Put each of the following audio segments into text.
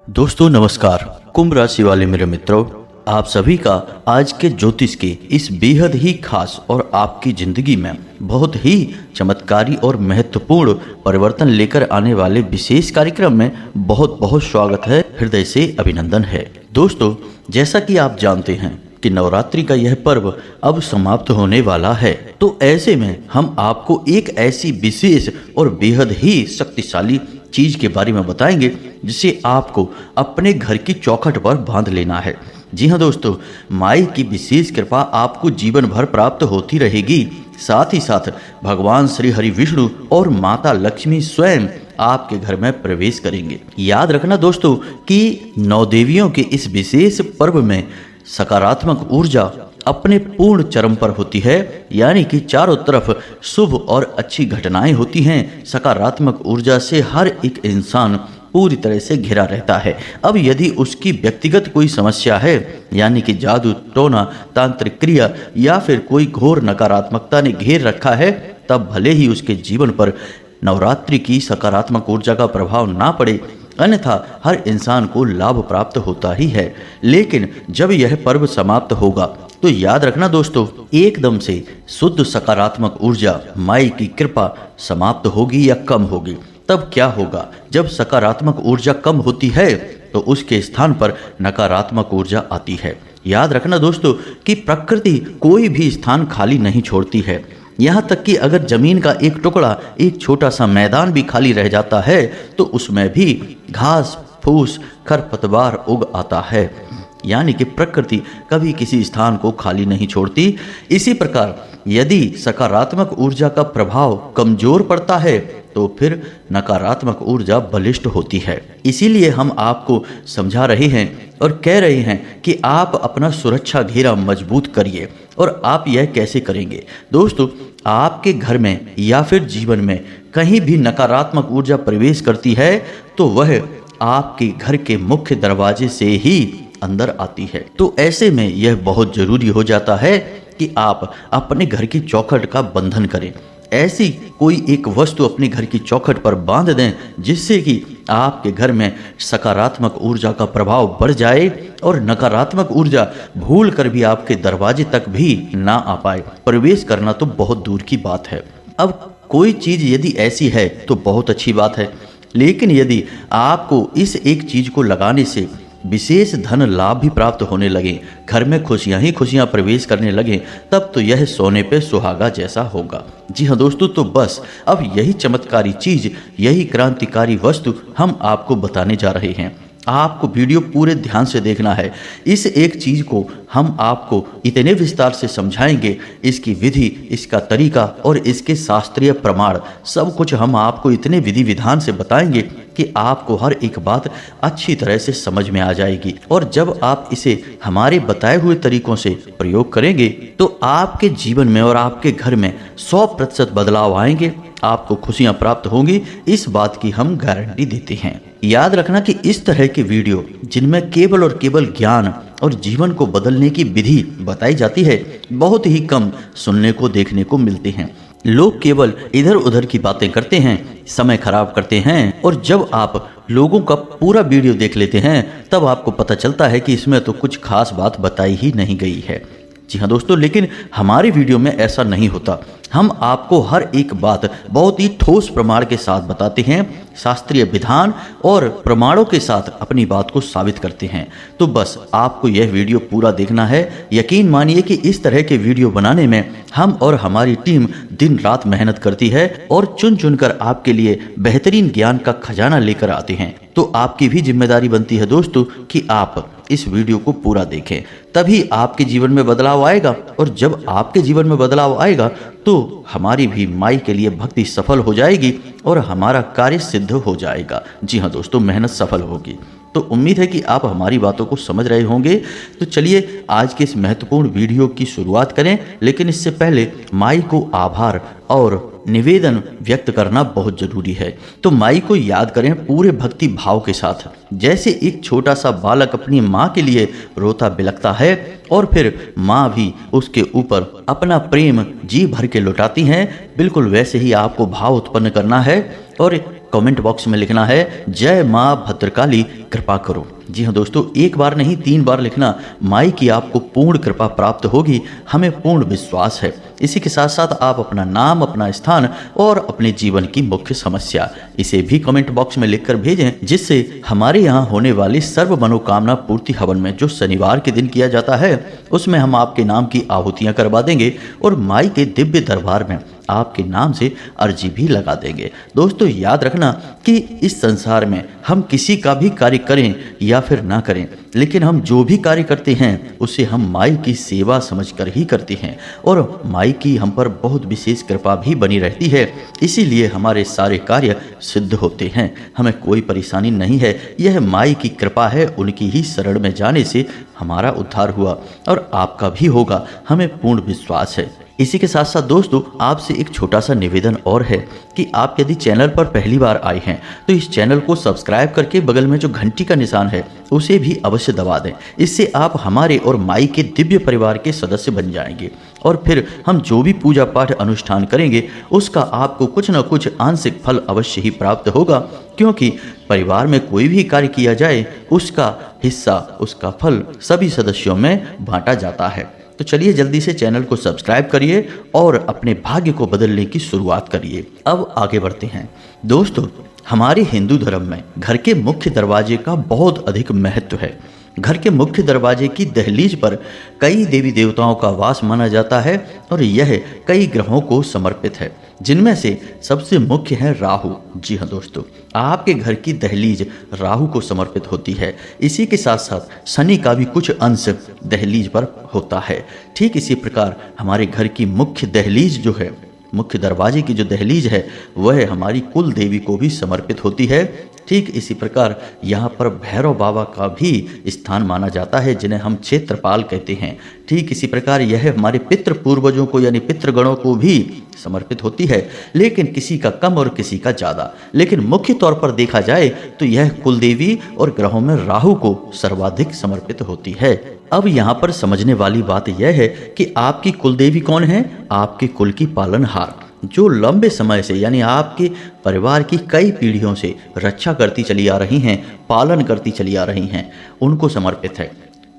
दोस्तों नमस्कार। कुंभ राशि वाले मेरे मित्रों, आप सभी का आज के ज्योतिष के इस बेहद ही खास और आपकी जिंदगी में बहुत ही चमत्कारी और महत्वपूर्ण परिवर्तन लेकर आने वाले विशेष कार्यक्रम में बहुत बहुत स्वागत है, हृदय से अभिनंदन है। दोस्तों, जैसा कि आप जानते हैं कि नवरात्रि का यह पर्व अब समाप्त होने वाला है, तो ऐसे में हम आपको एक ऐसी विशेष और बेहद ही शक्तिशाली चीज के बारे में बताएंगे जिसे आपको अपने घर की चौखट पर बांध लेना है। जी हाँ दोस्तों, माई की विशेष कृपा आपको जीवन भर प्राप्त होती रहेगी। साथ ही साथ भगवान श्री हरि विष्णु और माता लक्ष्मी स्वयं आपके घर में प्रवेश करेंगे। याद रखना दोस्तों कि नौ देवियों के इस विशेष पर्व में सकारात्मक ऊर्जा अपने पूर्ण चरम पर होती है, यानी कि चारों तरफ शुभ और अच्छी घटनाएं होती हैं। सकारात्मक ऊर्जा से हर एक इंसान पूरी तरह से घिरा रहता है। अब यदि उसकी व्यक्तिगत कोई समस्या है, यानी कि जादू टोना तांत्रिक क्रिया या फिर कोई घोर नकारात्मकता ने घेर रखा है, तब भले ही उसके जीवन पर नवरात्रि की सकारात्मक ऊर्जा का प्रभाव ना पड़े, अन्यथा हर इंसान को लाभ प्राप्त होता ही है। लेकिन जब यह पर्व समाप्त होगा तो याद रखना दोस्तों, एकदम से शुद्ध सकारात्मक ऊर्जा माई की कृपा समाप्त होगी या कम होगी। तब क्या होगा? जब सकारात्मक ऊर्जा कम होती है तो उसके स्थान पर नकारात्मक ऊर्जा आती है। याद रखना दोस्तों कि प्रकृति कोई भी स्थान खाली नहीं छोड़ती है। यहाँ तक कि अगर जमीन का एक टुकड़ा, एक छोटा सा मैदान भी खाली रह जाता है तो उसमें भी घास फूस खरपतवार उग आता है। यानी कि प्रकृति कभी किसी स्थान को खाली नहीं छोड़ती। इसी प्रकार यदि सकारात्मक ऊर्जा का प्रभाव कमजोर पड़ता है तो फिर नकारात्मक ऊर्जा बलिष्ठ होती है। इसीलिए हम आपको समझा रहे हैं और कह रहे हैं कि आप अपना सुरक्षा घेरा मजबूत करिए। और आप यह कैसे करेंगे दोस्तों? आपके घर में या फिर जीवन में कहीं भी नकारात्मक ऊर्जा प्रवेश करती है तो वह आपके घर के मुख्य दरवाजे से ही अंदर आती है। तो ऐसे में यह बहुत जरूरी हो जाता है कि आप अपने घर की चौखट का बंधन करें। ऐसी कोई एक वस्तु अपने घर की चौखट पर बांध दें जिससे कि आपके घर में सकारात्मक ऊर्जा का प्रभाव बढ़ जाए और नकारात्मक ऊर्जा भूल कर भी आपके दरवाजे तक भी ना आ पाए। प्रवेश करना तो बहुत दूर की बात है। अब कोई चीज यदि ऐसी है तो बहुत अच्छी बात है, लेकिन यदि आपको इस एक चीज को लगाने से विशेष धन लाभ भी प्राप्त होने लगे, घर में खुशियां ही खुशियां प्रवेश करने लगे, तब तो यह सोने पे सुहागा जैसा होगा। जी हाँ दोस्तों, तो बस अब यही चमत्कारी चीज, यही क्रांतिकारी वस्तु हम आपको बताने जा रहे हैं। आपको वीडियो पूरे ध्यान से देखना है। इस एक चीज को हम आपको इतने विस्तार से समझाएंगे, इसकी विधि, इसका तरीका और इसके शास्त्रीय प्रमाण सब कुछ हम आपको इतने विधि विधान से बताएंगे कि आपको हर एक बात अच्छी तरह से समझ में आ जाएगी। और जब आप इसे हमारे बताए हुए तरीकों से प्रयोग करेंगे तो आपके जीवन में और आपके घर में 100% बदलाव आएंगे। आपको खुशियां प्राप्त होंगी, इस बात की हम गारंटी देते हैं। याद रखना कि इस तरह के वीडियो जिनमें केवल और केवल ज्ञान और जीवन को बदलने की विधि बताई जाती है, बहुत ही कम सुनने को देखने को मिलते हैं। लोग केवल इधर उधर की बातें करते हैं, समय खराब करते हैं, और जब आप लोगों का पूरा वीडियो देख लेते हैं तब आपको पता चलता है कि इसमें तो कुछ खास बात बताई ही नहीं गई है। जी हाँ दोस्तों, लेकिन हमारे वीडियो में ऐसा नहीं होता। हम आपको हर एक बात बहुत ही ठोस प्रमाण के साथ बताते हैं, शास्त्रीय विधान और प्रमाणों के साथ अपनी बात को साबित करते हैं। तो बस आपको यह वीडियो पूरा देखना है। यकीन मानिए कि इस तरह के वीडियो बनाने में हम और हमारी टीम दिन रात मेहनत करती है और चुन चुन कर आपके लिए बेहतरीन ज्ञान का खजाना लेकर आते हैं। तो आपकी भी जिम्मेदारी बनती है दोस्तों कि आप इस वीडियो को पूरा देखें, तभी आपके जीवन में बदलाव आएगा। और जब आपके जीवन में बदलाव आएगा तो हमारी भी माई के लिए भक्ति सफल हो जाएगी और हमारा कार्य सिद्ध हो जाएगा। जी हाँ दोस्तों, मेहनत सफल होगी। तो उम्मीद है कि आप हमारी बातों को समझ रहे होंगे। तो चलिए आज के इस महत्वपूर्ण वीडियो की शुरुआत करें, लेकिन इससे पहले माई को आभार और निवेदन व्यक्त करना बहुत जरूरी है। तो माई को याद करें पूरे भक्ति भाव के साथ, जैसे एक छोटा सा बालक अपनी माँ के लिए रोता बिलखता है और फिर माँ भी उसके ऊपर अपना प्रेम जी भर के लुटाती हैं। बिल्कुल वैसे ही आपको भाव उत्पन्न करना है और कमेंट बॉक्स में लिखना है, जय माँ भद्रकाली कृपा करो। जी हाँ दोस्तों, एक बार नहीं 3 बार लिखना, माई की आपको पूर्ण कृपा प्राप्त होगी, हमें पूर्ण विश्वास है। इसी के साथ साथ आप अपना नाम, अपना स्थान और अपने जीवन की मुख्य समस्या इसे भी कमेंट बॉक्स में लिखकर भेजें, जिससे हमारे यहाँ होने वाली सर्व मनोकामना पूर्ति हवन में जो शनिवार के दिन किया जाता है, उसमें हम आपके नाम की आहुतियाँ करवा देंगे और माई के दिव्य दरबार में आपके नाम से अर्जी भी लगा देंगे। दोस्तों याद रखना कि इस संसार में हम किसी का भी कार्य करें या फिर ना करें, लेकिन हम जो भी कार्य करते हैं उसे हम माई की सेवा समझकर ही करते हैं और माई की हम पर बहुत विशेष कृपा भी बनी रहती है। इसीलिए हमारे सारे कार्य सिद्ध होते हैं, हमें कोई परेशानी नहीं है। यह माई की कृपा है, उनकी ही शरण में जाने से हमारा उद्धार हुआ और आपका भी होगा, हमें पूर्ण विश्वास है। इसी के साथ साथ दोस्तों आपसे एक छोटा सा निवेदन और है कि आप यदि चैनल पर पहली बार आए हैं तो इस चैनल को सब्सक्राइब करके बगल में जो घंटी का निशान है उसे भी अवश्य दबा दें। इससे आप हमारे और माई के दिव्य परिवार के सदस्य बन जाएंगे और फिर हम जो भी पूजा पाठ अनुष्ठान करेंगे उसका आपको कुछ न कुछ आंशिक फल अवश्य ही प्राप्त होगा, क्योंकि परिवार में कोई भी कार्य किया जाए उसका हिस्सा, उसका फल सभी सदस्यों में बांटा जाता है। तो चलिए जल्दी से चैनल को सब्सक्राइब करिए और अपने भाग्य को बदलने की शुरुआत करिए। अब आगे बढ़ते हैं। दोस्तों हमारे हिंदू धर्म में घर के मुख्य दरवाजे का बहुत अधिक महत्व है। घर के मुख्य दरवाजे की दहलीज पर कई देवी देवताओं का वास माना जाता है और यह कई ग्रहों को समर्पित है, जिनमें से सबसे मुख्य है राहु। जी हाँ दोस्तों, आपके घर की दहलीज राहु को समर्पित होती है। इसी के साथ साथ शनि का भी कुछ अंश दहलीज पर होता है। ठीक इसी प्रकार हमारे घर की मुख्य दहलीज जो है, मुख्य दरवाजे की जो दहलीज है, वह हमारी कुल देवी को भी समर्पित होती है। ठीक इसी प्रकार यहाँ पर भैरव बाबा का भी स्थान माना जाता है, जिन्हें हम क्षेत्रपाल कहते हैं। ठीक इसी प्रकार यह हमारे पितृ पूर्वजों को यानी पितृगणों को भी समर्पित होती है, लेकिन किसी का कम और किसी का ज़्यादा। लेकिन मुख्य तौर पर देखा जाए तो यह कुलदेवी और ग्रहों में राहु को सर्वाधिक समर्पित होती है। अब यहाँ पर समझने वाली बात यह है कि आपकी कुलदेवी कौन है? आपके कुल की पालनहार, जो लंबे समय से यानी आपके परिवार की कई पीढ़ियों से रक्षा करती चली आ रही हैं, पालन करती चली आ रही हैं, उनको समर्पित है।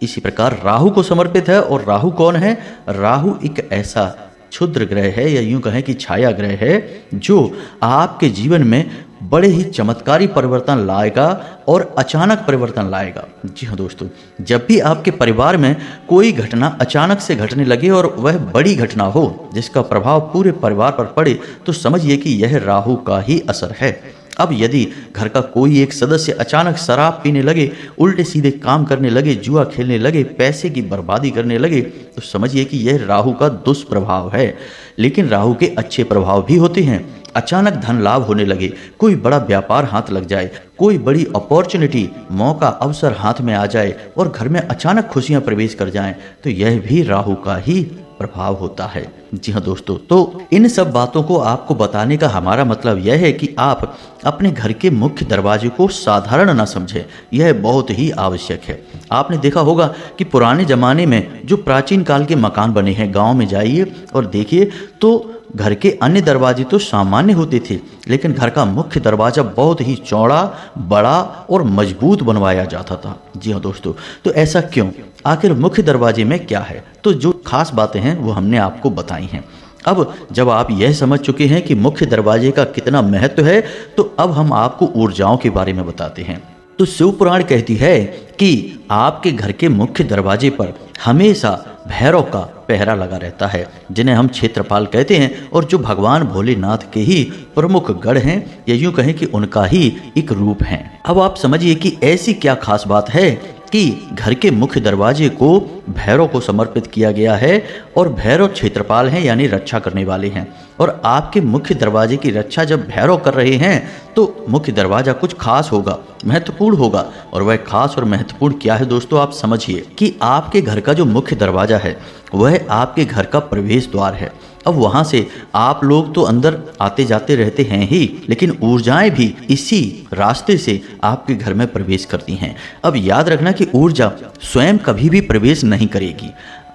इसी प्रकार राहु को समर्पित है। और राहु कौन है? राहु एक ऐसा क्षुद्र ग्रह है या यूं कहें कि छाया ग्रह है, जो आपके जीवन में बड़े ही चमत्कारी परिवर्तन लाएगा और अचानक परिवर्तन लाएगा। जी हाँ दोस्तों, जब भी आपके परिवार में कोई घटना अचानक से घटने लगे और वह बड़ी घटना हो जिसका प्रभाव पूरे परिवार पर पड़े, तो समझिए कि यह राहु का ही असर है। अब यदि घर का कोई एक सदस्य अचानक शराब पीने लगे, उल्टे सीधे काम करने लगे, जुआ खेलने लगे, पैसे की बर्बादी करने लगे, तो समझिए कि यह राहु का दुष्प्रभाव है। लेकिन राहु के अच्छे प्रभाव भी होते हैं। अचानक धन लाभ होने लगे, कोई बड़ा व्यापार हाथ लग जाए, कोई बड़ी अपॉर्चुनिटी, मौका, अवसर हाथ में आ जाए और घर में अचानक खुशियां प्रवेश कर जाएं, तो यह भी राहु का ही प्रभाव होता है। जी हाँ दोस्तों, तो इन सब बातों को आपको बताने का हमारा मतलब यह है कि आप अपने घर के मुख्य दरवाजे को साधारण ना समझें, यह बहुत ही आवश्यक है। आपने देखा होगा कि पुराने जमाने में जो प्राचीन काल के मकान बने हैं, गांव में जाइए और देखिए तो घर के अन्य दरवाजे तो सामान्य होते थे, लेकिन घर का मुख्य दरवाजा बहुत ही चौड़ा, बड़ा और मजबूत बनवाया जाता था। जी हाँ दोस्तों, तो ऐसा क्यों? आखिर मुख्य दरवाजे में क्या है? तो जो खास बातें हैं वो हमने आपको बताई हैं। अब जब आप यह समझ चुके हैं कि मुख्य दरवाजे का कितना महत्व है, तो अब हम आपको ऊर्जाओं के बारे में बताते हैं। तो शिव पुराण कहती है कि आपके घर के मुख्य दरवाजे पर हमेशा भैरव का पहरा लगा रहता है, जिन्हें हम क्षेत्रपाल कहते हैं और जो भगवान भोलेनाथ के ही प्रमुख गढ़ हैं, या यूं कहें कि उनका ही एक रूप हैं। अब आप समझिए कि ऐसी क्या खास बात है कि घर के मुख्य दरवाजे को भैरव को समर्पित किया गया है और भैरव क्षेत्रपाल हैं यानी रक्षा करने वाले हैं। और आपके मुख्य दरवाजे की रक्षा जब भैरव कर रहे हैं तो मुख्य दरवाजा कुछ खास होगा, महत्वपूर्ण होगा। और वह खास और महत्वपूर्ण क्या है दोस्तों? आप समझिए कि आपके घर का जो मुख्य दरवाजा है वह आपके घर का प्रवेश द्वार है। अब वहाँ से आप लोग तो अंदर आते जाते रहते हैं ही, लेकिन ऊर्जाएं भी इसी रास्ते से आपके घर में प्रवेश करती हैं। अब याद रखना कि ऊर्जा स्वयं कभी भी प्रवेश नहीं करेगी,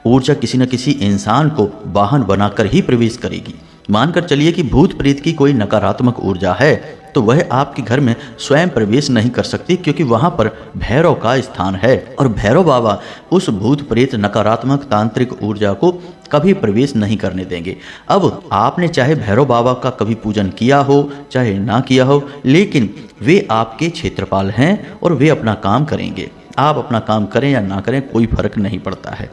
ऊर्जा किसी न किसी इंसान को वाहन बनाकर ही प्रवेश करेगी। मानकर चलिए कि भूत प्रेत की कोई नकारात्मक ऊर्जा है तो वह आपके घर में स्वयं प्रवेश नहीं कर सकती, क्योंकि वहां पर भैरव का स्थान है और भैरव बाबा उस भूत प्रेत नकारात्मक तांत्रिक ऊर्जा को कभी प्रवेश नहीं करने देंगे। अब आपने चाहे भैरव बाबा का कभी पूजन किया हो चाहे ना किया हो, लेकिन वे आपके क्षेत्रपाल हैं और वे अपना काम करेंगे। आप अपना काम करें या ना करें कोई फर्क नहीं पड़ता है।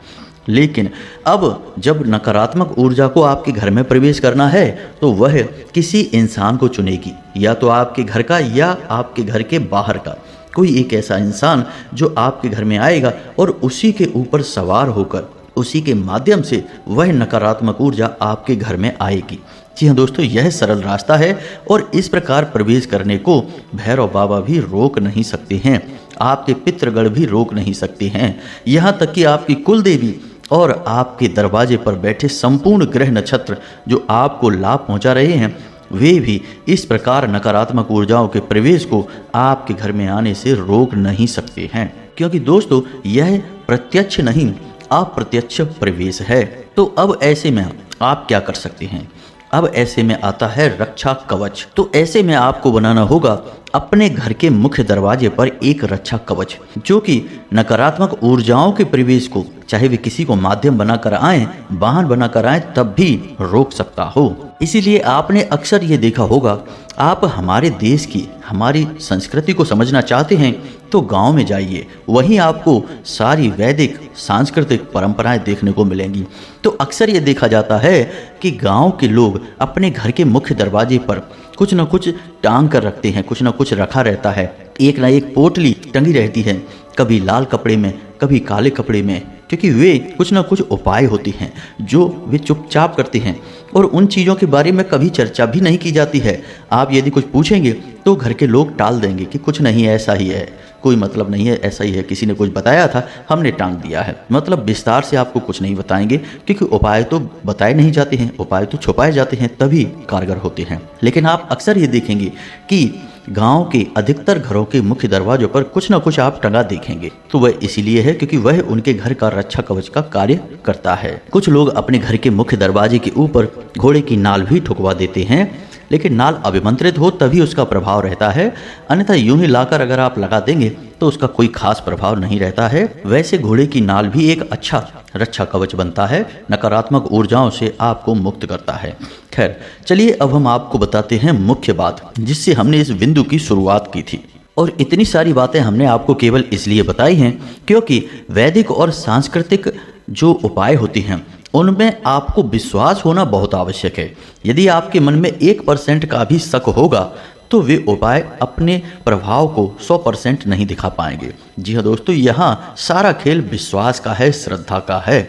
लेकिन अब जब नकारात्मक ऊर्जा को आपके घर में प्रवेश करना है तो वह किसी इंसान को चुनेगी, या तो आपके घर का या आपके घर के बाहर का कोई एक ऐसा इंसान जो आपके घर में आएगा और उसी के ऊपर सवार होकर उसी के माध्यम से वह नकारात्मक ऊर्जा आपके घर में आएगी। जी हाँ दोस्तों, यह सरल रास्ता है और इस प्रकार प्रवेश करने को भैरव बाबा भी रोक नहीं सकते हैं, आपके पितृगण भी रोक नहीं सकते हैं, यहाँ तक कि आपकी कुल देवी और आपके दरवाजे पर बैठे संपूर्ण ग्रह नक्षत्र जो आपको लाभ पहुंचा रहे हैं, वे भी इस प्रकार नकारात्मक ऊर्जाओं के प्रवेश को आपके घर में आने से रोक नहीं सकते हैं, क्योंकि दोस्तों यह प्रत्यक्ष नहीं अप्रत्यक्ष प्रवेश है। तो अब ऐसे में आप क्या कर सकते हैं? अब ऐसे में आता है रक्षा कवच। तो ऐसे में आपको बनाना होगा अपने घर के मुख्य दरवाजे पर एक रक्षा कवच, जो कि नकारात्मक ऊर्जाओं के प्रवेश को, चाहे वे किसी को माध्यम बनाकर आए, वाहन बनाकर आए, तब भी रोक सकता हो। इसीलिए आपने अक्सर ये देखा होगा, आप हमारे देश की, हमारी संस्कृति को समझना चाहते हैं तो गांव में जाइए, वहीं आपको सारी वैदिक सांस्कृतिक परंपराएं देखने को मिलेंगी। तो अक्सर ये देखा जाता है कि गांव के लोग अपने घर के मुख्य दरवाजे पर कुछ न कुछ टांग कर रखते हैं, कुछ न कुछ रखा रहता है, एक ना एक पोटली टंगी रहती है, कभी लाल कपड़े में कभी काले कपड़े में, क्योंकि वे कुछ ना कुछ उपाय होती हैं जो वे चुपचाप करते हैं और उन चीज़ों के बारे में कभी चर्चा भी नहीं की जाती है। आप यदि कुछ पूछेंगे तो घर के लोग टाल देंगे कि कुछ नहीं, ऐसा ही है, कोई मतलब नहीं है, ऐसा ही है, किसी ने कुछ बताया था, हमने टांग दिया है। मतलब विस्तार से आपको कुछ नहीं बताएंगे, क्योंकि उपाय तो बताए नहीं जाते हैं, उपाय तो छुपाए जाते हैं, तभी कारगर होते हैं। लेकिन आप अक्सर ये देखेंगे कि गांव के अधिकतर घरों के मुख्य दरवाजों पर कुछ न कुछ आप टंगा देखेंगे। तो वह इसीलिए है क्योंकि वह उनके घर का रक्षा कवच का कार्य करता है। कुछ लोग अपने घर के मुख्य दरवाजे के ऊपर घोड़े की नाल भी ठुकवा देते हैं, लेकिन नाल अभिमंत्रित हो तभी उसका प्रभाव रहता है, अन्यथा यूं ही लाकर अगर आप लगा देंगे तो उसका कोई खास प्रभाव नहीं रहता है। वैसे घोड़े की नाल भी एक अच्छा रक्षा कवच बनता है, नकारात्मक ऊर्जाओं से आपको मुक्त करता है। खैर चलिए, अब हम आपको बताते हैं मुख्य बात जिससे हमने इस बिंदु की शुरुआत की थी। और इतनी सारी बातें हमने आपको केवल इसलिए बताई हैं क्योंकि वैदिक और सांस्कृतिक जो उपाय होते हैं उनमें आपको विश्वास होना बहुत आवश्यक है। यदि आपके मन में 1% का भी शक होगा तो वे उपाय अपने प्रभाव को 100% नहीं दिखा पाएंगे। जी हाँ दोस्तों, यहाँ सारा खेल विश्वास का है, श्रद्धा का है।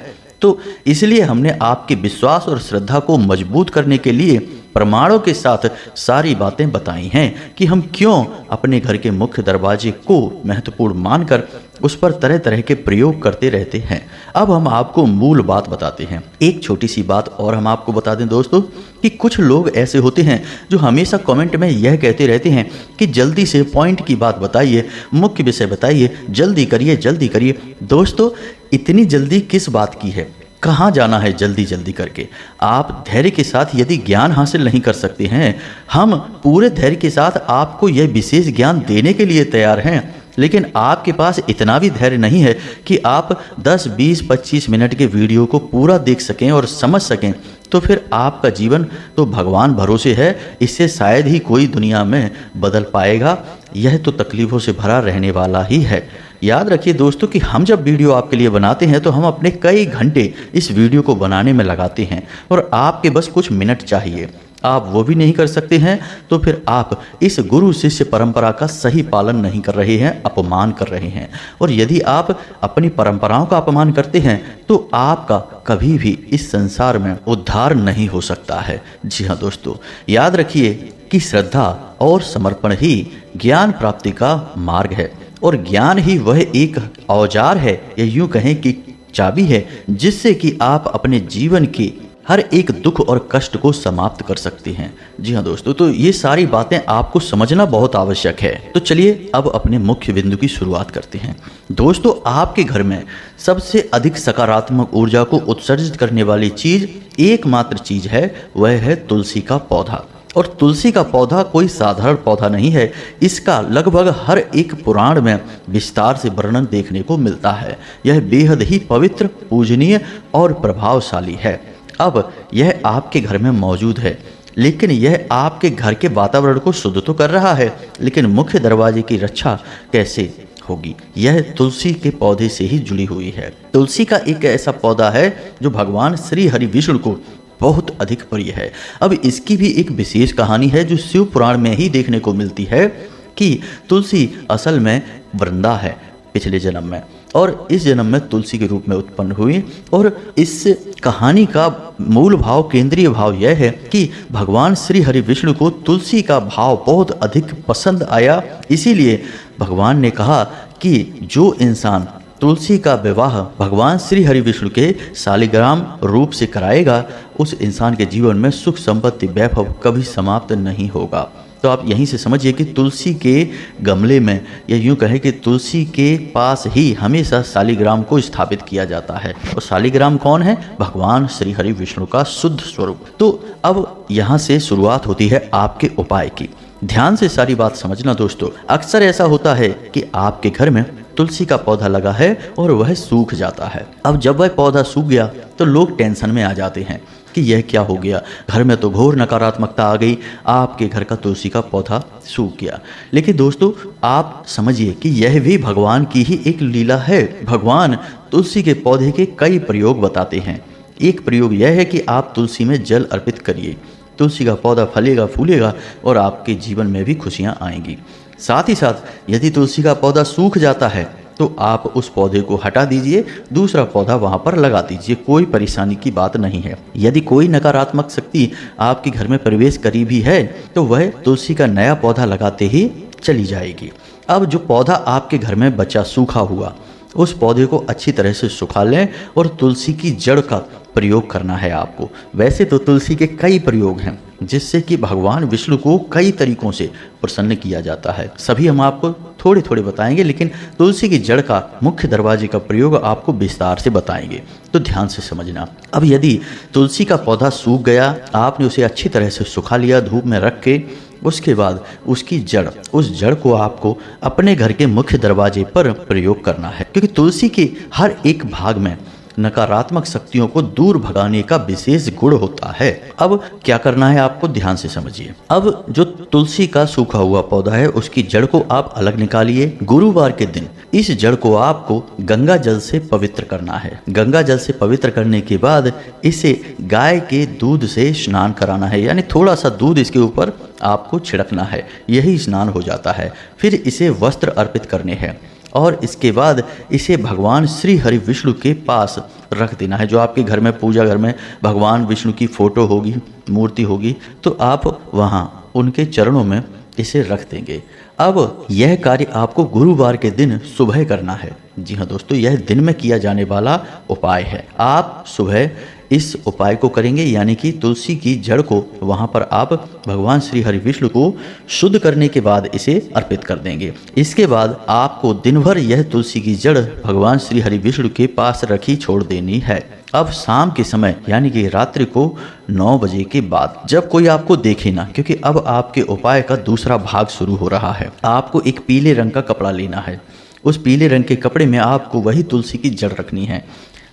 तो इसलिए हमने आपके विश्वास और श्रद्धा को मजबूत करने के लिए प्रमाणों के साथ सारी बातें बताई हैं कि हम क्यों अपने घर के मुख्य दरवाजे को महत्वपूर्ण मानकर उस पर तरह तरह के प्रयोग करते रहते हैं। अब हम आपको मूल बात बताते हैं। एक छोटी सी बात और हम आपको बता दें दोस्तों कि कुछ लोग ऐसे होते हैं जो हमेशा कमेंट में यह कहते रहते हैं कि जल्दी से पॉइंट की बात बताइए, मुख्य विषय बताइए, जल्दी करिए जल्दी करिए। दोस्तों इतनी जल्दी किस बात की है? कहाँ जाना है जल्दी जल्दी करके? आप धैर्य के साथ यदि ज्ञान हासिल नहीं कर सकते हैं, हम पूरे धैर्य के साथ आपको यह विशेष ज्ञान देने के लिए तैयार हैं, लेकिन आपके पास इतना भी धैर्य नहीं है कि आप 10, 20, 25 मिनट के वीडियो को पूरा देख सकें और समझ सकें, तो फिर आपका जीवन तो भगवान भरोसे है, इससे शायद ही कोई दुनिया में बदल पाएगा। यह तो तकलीफ़ों से भरा रहने वाला ही है। याद रखिए दोस्तों कि हम जब वीडियो आपके लिए बनाते हैं तो हम अपने कई घंटे इस वीडियो को बनाने में लगाते हैं और आपके बस कुछ मिनट चाहिए। आप वो भी नहीं कर सकते हैं तो फिर आप इस गुरु शिष्य परंपरा का सही पालन नहीं कर रहे हैं, अपमान कर रहे हैं। और यदि आप अपनी परंपराओं का अपमान करते हैं तो आपका कभी भी इस संसार में उद्धार नहीं हो सकता है। जी हाँ दोस्तों, याद रखिए कि श्रद्धा और समर्पण ही ज्ञान प्राप्ति का मार्ग है और ज्ञान ही वह एक औजार है या यूं कहें कि चाबी है जिससे कि आप अपने जीवन के हर एक दुख और कष्ट को समाप्त कर सकते हैं। जी हाँ दोस्तों, तो ये सारी बातें आपको समझना बहुत आवश्यक है। तो चलिए अब अपने मुख्य बिंदु की शुरुआत करते हैं। दोस्तों आपके घर में सबसे अधिक सकारात्मक ऊर्जा को उत्सर्जित करने वाली चीज एकमात्र चीज है, वह है तुलसी का पौधा। और तुलसी का पौधा कोई साधारण पौधा नहीं है, इसका लगभग हर एक पुराण में विस्तार से वर्णन देखने को मिलता है। यह बेहद ही पवित्र, पूजनीय और प्रभावशाली है। अब यह आपके घर में मौजूद है, लेकिन यह आपके घर के वातावरण को शुद्ध तो कर रहा है, लेकिन मुख्य दरवाजे की रक्षा कैसे होगी? यह तुलसी के पौधे से ही जुड़ी हुई है। तुलसी का एक ऐसा पौधा है जो भगवान श्री हरि विष्णु को बहुत अधिक प्रिय है। अब इसकी भी एक विशेष कहानी है जो शिव पुराण में ही देखने को मिलती है कि तुलसी असल में वृंदा है पिछले जन्म में, और इस जन्म में तुलसी के रूप में उत्पन्न हुई। और इस कहानी का मूल भाव, केंद्रीय भाव यह है कि भगवान श्री हरि विष्णु को तुलसी का भाव बहुत अधिक पसंद आया। इसीलिए भगवान ने कहा कि जो इंसान तुलसी का विवाह भगवान श्री हरि विष्णु के शालिग्राम रूप से कराएगा, उस इंसान के जीवन में सुख, संपत्ति, वैभव कभी समाप्त नहीं होगा। तो आप यहीं से समझिए कि तुलसी के गमले में, या यूँ कहें कि तुलसी के पास ही हमेशा शालिग्राम को स्थापित किया जाता है। और शालिग्राम कौन है? भगवान श्री हरि विष्णु का शुद्ध स्वरूप। तो अब यहाँ से शुरुआत होती है आपके उपाय की। ध्यान से सारी बात समझना दोस्तों। अक्सर ऐसा होता है कि आपके घर में तुलसी का पौधा लगा है और वह सूख जाता है। अब जब वह पौधा सूख गया तो लोग टेंशन में आ जाते हैं कि यह क्या हो गया, घर में तो घोर नकारात्मकता आ गई, आपके घर का तुलसी का पौधा सूख गया। लेकिन दोस्तों आप समझिए कि यह भी भगवान की ही एक लीला है। भगवान तुलसी के पौधे के कई प्रयोग बताते हैं। एक प्रयोग यह है कि आप तुलसी में जल अर्पित करिए, तुलसी का पौधा फलेगा, फूलेगा और आपके जीवन में भी खुशियाँ आएंगी। साथ ही साथ यदि तुलसी का पौधा सूख जाता है तो आप उस पौधे को हटा दीजिए, दूसरा पौधा वहां पर लगा दीजिए, कोई परेशानी की बात नहीं है। यदि कोई नकारात्मक शक्ति आपके घर में प्रवेश करी भी है तो वह तुलसी का नया पौधा लगाते ही चली जाएगी। अब जो पौधा आपके घर में बचा सूखा हुआ, उस पौधे को अच्छी तरह से सुखा लें और तुलसी की जड़ का प्रयोग करना है आपको। वैसे तो तुलसी के कई प्रयोग हैं जिससे कि भगवान विष्णु को कई तरीकों से प्रसन्न किया जाता है, सभी हम आपको थोड़े थोड़े बताएंगे, लेकिन तुलसी की जड़ का, मुख्य दरवाजे का प्रयोग आपको विस्तार से बताएंगे, तो ध्यान से समझना। अब यदि तुलसी का पौधा सूख गया, आपने उसे अच्छी तरह से सुखा लिया धूप में रख के, उसके बाद उसकी जड़, उस जड़ को आपको अपने घर के मुख्य दरवाजे पर प्रयोग करना है, क्योंकि तुलसी के हर एक भाग में नकारात्मक शक्तियों को दूर भगाने का विशेष गुण होता है। अब क्या करना है आपको, ध्यान से समझिए। अब जो तुलसी का सूखा हुआ पौधा है उसकी जड़ को आप अलग निकालिए। गुरुवार के दिन इस जड़ को आपको गंगा जल से पवित्र करना है। गंगा जल से पवित्र करने के बाद इसे गाय के दूध से स्नान कराना है, यानी थोड़ा सा दूध इसके ऊपर आपको छिड़कना है, यही स्नान हो जाता है। फिर इसे वस्त्र अर्पित करने हैं और इसके बाद इसे भगवान श्री हरि विष्णु के पास रख देना है। जो आपके घर में पूजा घर में भगवान विष्णु की फोटो होगी, मूर्ति होगी, तो आप वहाँ उनके चरणों में इसे रख देंगे। अब यह कार्य आपको गुरुवार के दिन सुबह करना है। जी हाँ दोस्तों, यह दिन में किया जाने वाला उपाय है। आप सुबह इस उपाय को करेंगे, यानी कि तुलसी की जड़ को वहाँ पर आप भगवान श्री हरि विष्णु को शुद्ध करने के बाद इसे अर्पित कर देंगे। इसके बाद आपको दिन भर यह तुलसी की जड़ भगवान श्री हरि विष्णु के पास रखी छोड़ देनी है। अब शाम के समय, यानी कि रात्रि को 9 बजे के बाद, जब कोई आपको देखे ना, क्योंकि अब आपके उपाय का दूसरा भाग शुरू हो रहा है। आपको एक पीले रंग का कपड़ा लेना है। उस पीले रंग के कपड़े में आपको वही तुलसी की जड़ रखनी है।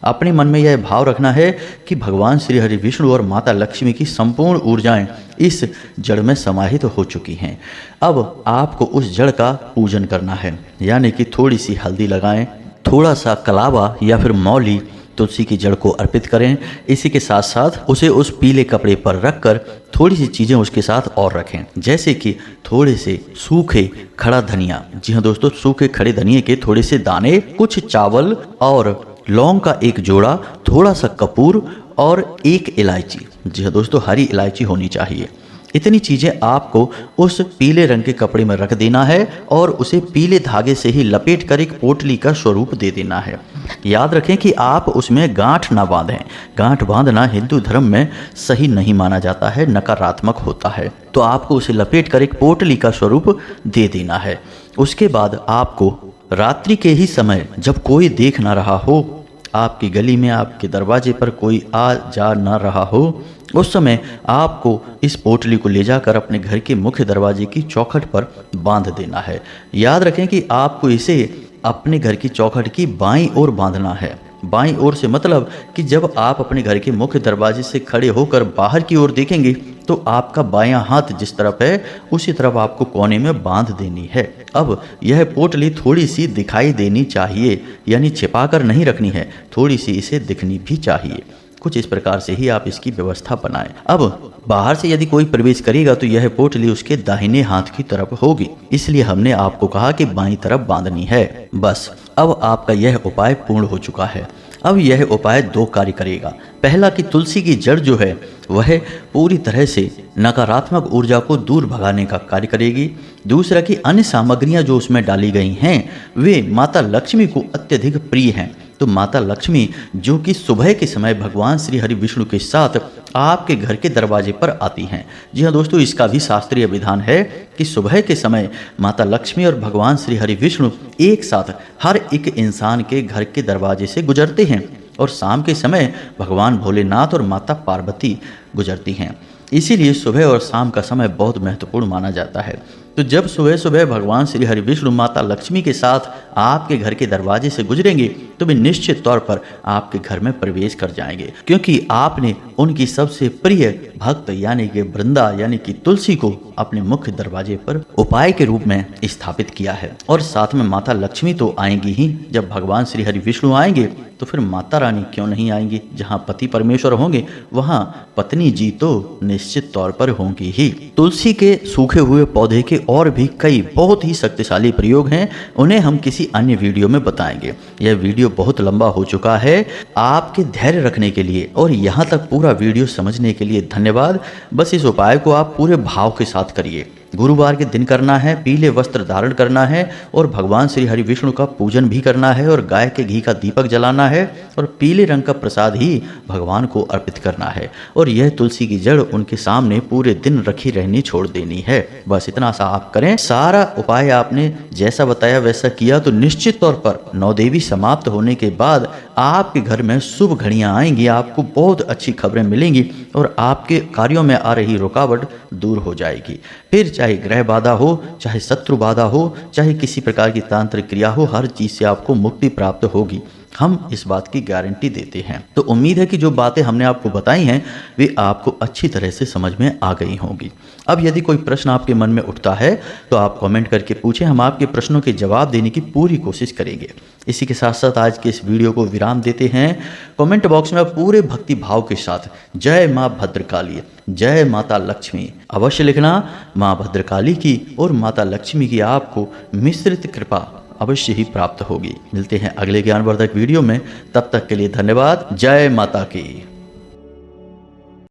अपने मन में यह भाव रखना है कि भगवान श्री हरि विष्णु और माता लक्ष्मी की संपूर्ण ऊर्जाएं इस जड़ में समाहित हो चुकी हैं। अब आपको उस जड़ का पूजन करना है, यानी कि थोड़ी सी हल्दी लगाएं, थोड़ा सा कलावा या फिर मौली तुलसी की जड़ को अर्पित करें। इसी के साथ साथ उसे उस पीले कपड़े पर रखकर थोड़ी सी चीज़ें उसके साथ और रखें, जैसे कि थोड़े से सूखे खड़ा धनिया। जी हाँ दोस्तों, सूखे खड़े धनिए के थोड़े से दाने, कुछ चावल और लौंग का एक जोड़ा, थोड़ा सा कपूर और एक इलायची। जी हाँ दोस्तों, हरी इलायची होनी चाहिए। इतनी चीज़ें आपको उस पीले रंग के कपड़े में रख देना है और उसे पीले धागे से ही लपेट कर एक पोटली का स्वरूप दे देना है। याद रखें कि आप उसमें गांठ ना बांधें। गांठ बांधना हिंदू धर्म में सही नहीं माना जाता है, नकारात्मक होता है। तो आपको उसे लपेट कर एक पोटली का स्वरूप दे देना है। उसके बाद आपको रात्रि के ही समय, जब कोई देख ना रहा हो, आपकी गली में आपके दरवाजे पर कोई आ जा ना रहा हो, उस समय आपको इस पोटली को ले जाकर अपने घर के मुख्य दरवाजे की चौखट पर बांध देना है। याद रखें कि आपको इसे अपने घर की चौखट की बाईं ओर बांधना है। बाईं ओर से मतलब कि जब आप अपने घर के मुख्य दरवाजे से खड़े होकर बाहर की ओर देखेंगे तो आपका बायां हाथ जिस तरफ है उसी तरफ आपको कोने में बांध देनी है। अब यह पोटली थोड़ी सी दिखाई देनी चाहिए, यानी छिपा कर नहीं रखनी है, थोड़ी सी इसे दिखनी भी चाहिए। कुछ इस प्रकार से ही आप इसकी व्यवस्था बनाएं। अब बाहर से यदि कोई प्रवेश करेगा तो यह पोटली उसके दाहिने हाथ की तरफ होगी, इसलिए हमने आपको कहा कि बाईं तरफ बांधनी है। बस अब आपका यह उपाय पूर्ण हो चुका है। अब यह उपाय दो कार्य करेगा। पहला कि तुलसी की जड़ जो है वह पूरी तरह से नकारात्मक ऊर्जा को दूर भगाने का कार्य करेगी। दूसरा कि अन्य सामग्रियां जो उसमें डाली गई हैं वे माता लक्ष्मी को अत्यधिक प्रिय हैं। तो माता लक्ष्मी जो कि सुबह के समय भगवान श्री हरि विष्णु के साथ आपके घर के दरवाजे पर आती हैं। जी हाँ दोस्तों, इसका भी शास्त्रीय विधान है कि सुबह के समय माता लक्ष्मी और भगवान श्री हरि विष्णु एक साथ हर एक इंसान के घर के दरवाजे से गुजरते हैं और शाम के समय भगवान भोलेनाथ और माता पार्वती गुजरती हैं। इसीलिए सुबह और शाम का समय बहुत महत्वपूर्ण माना जाता है। तो जब सुबह सुबह भगवान श्री हरि विष्णु माता लक्ष्मी के साथ आपके घर के दरवाजे से गुजरेंगे तो वे निश्चित तौर पर आपके घर में प्रवेश कर जाएंगे, क्योंकि आपने उनकी सबसे प्रिय भक्त यानी कि वृंदा यानी कि तुलसी को अपने मुख्य दरवाजे पर उपाय के रूप में स्थापित किया है। और साथ में माता लक्ष्मी तो आएंगी ही। जब भगवान श्री हरि विष्णु आएंगे तो फिर माता रानी क्यों नहीं आएंगी। जहाँ पति परमेश्वर होंगे वहाँ पत्नी जी तो निश्चित तौर पर होंगी ही। तुलसी के सूखे हुए पौधे के और भी कई बहुत ही शक्तिशाली प्रयोग हैं, उन्हें हम किसी अन्य वीडियो में बताएंगे। यह वीडियो बहुत लंबा हो चुका है। आपके धैर्य रखने के लिए और यहाँ तक पूरा वीडियो समझने के लिए धन्यवाद। बस इस उपाय को आप पूरे भाव के साथ करिए। गुरुवार के दिन करना है, पीले वस्त्र धारण करना है और भगवान श्री हरि विष्णु का पूजन भी करना है और गाय के घी का दीपक जलाना है और पीले रंग का प्रसाद ही भगवान को अर्पित करना है। और यह तुलसी की जड़ उनके सामने पूरे दिन रखी रहनी छोड़ देनी है। बस इतना सा आप करें। सारा उपाय आपने जैसा बताया वैसा किया तो निश्चित तौर पर नौदेवी समाप्त होने के बाद आपके घर में शुभ घड़ियां आएंगी, आपको बहुत अच्छी खबरें मिलेंगी और आपके कार्यों में आ रही रुकावट दूर हो जाएगी। फिर चाहे ग्रह बाधा हो, चाहे शत्रु बाधा हो, चाहे किसी प्रकार की तांत्रिक क्रिया हो, हर चीज से आपको मुक्ति प्राप्त होगी। हम इस बात की गारंटी देते हैं। तो उम्मीद है कि जो बातें हमने आपको बताई हैं वे आपको अच्छी तरह से समझ में आ गई होंगी। अब यदि कोई प्रश्न आपके मन में उठता है तो आप कमेंट करके पूछें, हम आपके प्रश्नों के जवाब देने की पूरी कोशिश करेंगे। इसी के साथ साथ आज के इस वीडियो को विराम देते हैं। कमेंट बॉक्स में आप पूरे भक्ति भाव के साथ जय माँ भद्रकाली, जय माता लक्ष्मी अवश्य लिखना। माँ भद्रकाली की और माता लक्ष्मी की आपको मिश्रित कृपा अवश्य ही प्राप्त होगी। मिलते हैं अगले ज्ञानवर्धक वीडियो में, तब तक के लिए धन्यवाद। जय माता की।